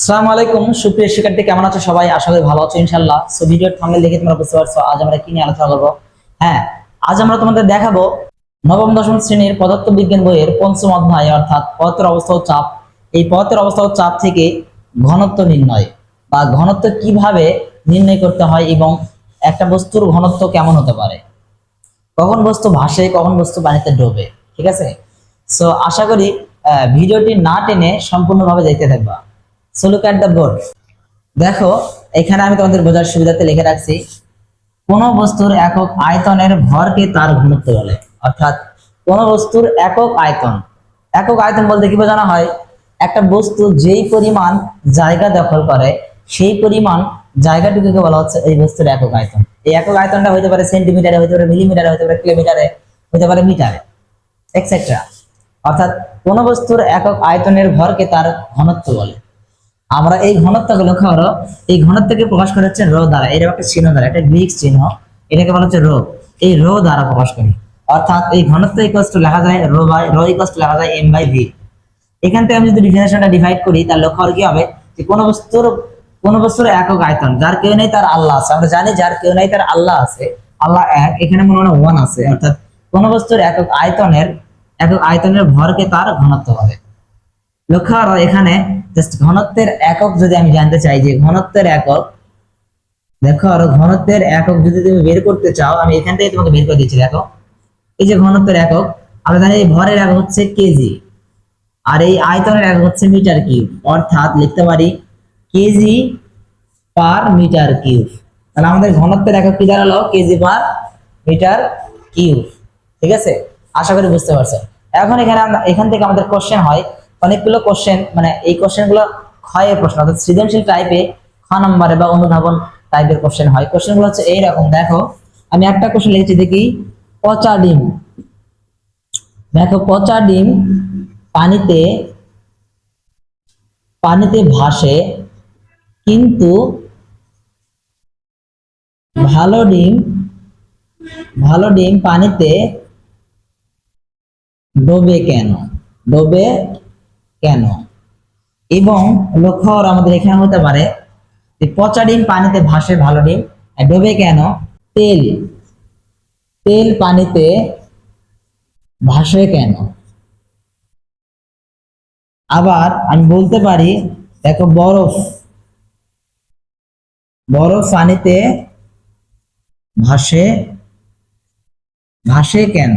আসসালামু আলাইকুম সুপ্রিয় শিক্ষার্থী, কেমন আছো সবাই? আশা করি ভালো আছো ইনশাআল্লাহ। সো ভিডিওর থাম্বনেল দেখে তোমরা বুঝতে পারছো আজ আমরা কি নিয়ে আলোচনা করব। হ্যাঁ, আজ আমরা তোমাদের দেখাবো নবম দশম শ্রেণীর পদার্থবিজ্ঞান বইয়ের পঞ্চম অধ্যায় অর্থাৎ পদার্থের অবস্থা ও চাপ। এই পদার্থের অবস্থা ও চাপ থেকে ঘনত্ব নির্ণয় বা ঘনত্ব কিভাবে নির্ণয় করতে হয় এবং একটা বস্তুর ঘনত্ব কেমন হতে পারে, কখন বস্তু ভাসে, কখন বস্তু পানিতে ডোবে। ঠিক আছে? সো আশা করি ভিডিওটি না টেনে সম্পূর্ণভাবে দেখতে থাকবা। So look at the board. দেখো, এখানে আমি তোমাদের বোঝার সুবিধাতে লিখে রাখছি কোন বস্তুর একক আয়তনের ভরকে তার ঘনত্ব বলে। অর্থাৎ কোন বস্তুর একক আয়তন, একক আয়তন বলতে কি বোঝানো হয়? একটা বস্তু যেই পরিমাণ জায়গা দখল করে সেই পরিমাণ জায়গাটুকুকে বলা হচ্ছে এই বস্তুর একক আয়তন। এই একক আয়তনটা হতে পারে সেন্টিমিটারে, হতে পারে মিলিমিটারে, হতে পারে কিলোমিটারে, হতে পারে মিটারে, এটসেট্রা। অর্থাৎ কোন বস্তুর একক আয়তনের ভরকে তার ঘনত্ব বলে। আমরা এই ঘনত্বকে লক্ষ্য করো, এই ঘনত্বকে প্রকাশ করা হচ্ছে রো দ্বারা। এর একটা চিহ্ন দ্বারা, একটা গ্রিক চিহ্ন, এটাকে বলা হচ্ছে রো। এই রো দ্বারা প্রকাশ করি। অর্থাৎ এই ঘনত্ব ইকুয়ালস টু লেখা যায় রো ইকুয়ালস টু লেখা যায় এম বাই ভি। এখান থেকে আমি যদি ডিফিনেশনটা ডিভাইড করি তাহলে লক্ষ্য করো কি হবে যে কোন বস্তুর একক আয়তন, যার কেউ নেই তার আল্লাহ আছে। আমরা জানি যার কেউ নেই তার আল্লাহ আছে, আল্লাহ এক, এখানে মনে হয় ওয়ান আছে। অর্থাৎ কোন বস্তুর একক আয়তনের ভরকে তার ঘনত্ব বলে। লক্ষ্য করো এখানে জাস্ট ঘনত্বের একক যদি আমি জানতে চাই যে ঘনত্বের একক, দেখো আরো ঘনত্বের একক যদি তুমি বের করতে চাও, আমি এখান থেকে তোমাকে বের করে দিচ্ছি। দেখো, এই যে ঘনত্বের একক, আমরা জানি এই ভরের একক হচ্ছে কেজি আর এই আয়তনের একক হচ্ছে মিটার কিউব। অর্থাৎ লিখতে পারি কেজি পার মিটার কিউব। তাহলে আমাদের ঘনত্বের একক কি দাঁড়ালো? KG per metre cube. ঠিক আছে? আশা করি বুঝতে পারছো। এখন এখান থেকে আমাদের কোশ্চেন হয় অনেকগুলো কোশ্চেন, মানে এই কোশ্চেন গুলো ক্ষয়ের প্রশ্ন, অর্থাৎ সৃজনশীল টাইপে খ নম্বরে বা অনুধাবন টাইপের কোশ্চেন হয়। কোশ্চেন গুলো হচ্ছে এইরকম। দেখো, আমি একটা কোশ্চেন লিখেছি, দেখি পচা ডিম। দেখো, পচা ডিম পানিতে ভাসে, কিন্তু ভালো ডিম পানিতে ডোবে কেন? এবং লক্ষ্য করো আমাদের এখানে হতে পারে যে পচা ডিম পানিতে ভাসে, ভালো ডিম ডোবে কেন? তেল পানিতে ভাসে কেন? আবার আমি বলতে পারি দেখো, বরফ পানিতে ভাসে কেন?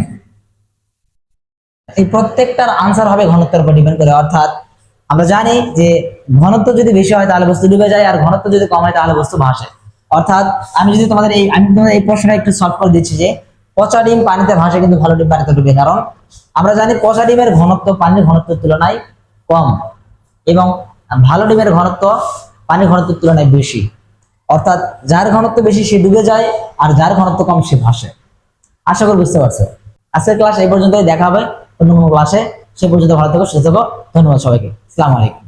এই প্রত্যেকটার আনসার হবে ঘনত্বের উপর ডিপেন্ড করে। অর্থাৎ আমরা জানি যে ঘনত্ব যদি বেশি হয় তাহলে বস্তু ডুবে যায়, আর ঘনত্ব যদি কম হয় তাহলে বস্তু ভাসে। অর্থাৎ আমি তোমাদের এই প্রশ্নটা একটু সলভ করে দিচ্ছি যে পচা ডিম পানিতে ভাসে কিন্তু ভালো ডিম পানিতে ডুবে। কারণ আমরা জানি পচা ডিমের ঘনত্ব পানির ঘনত্বের তুলনায় কম এবং ভালো ডিমের ঘনত্ব পানির ঘনত্বের তুলনায় বেশি। অর্থাৎ যার ঘনত্ব বেশি সে ডুবে যায়, আর যার ঘনত্ব কম সে ভাসে। আশা করি বুঝতে পারছো। আজকের ক্লাস এই পর্যন্তই, দেখা হবে অন্য কোনো ক্লাসে। সে পর্যন্ত ভালো থেকো, সুস্থ থেকো। ধন্যবাদ সবাইকে। আসসালামু আলাইকুম।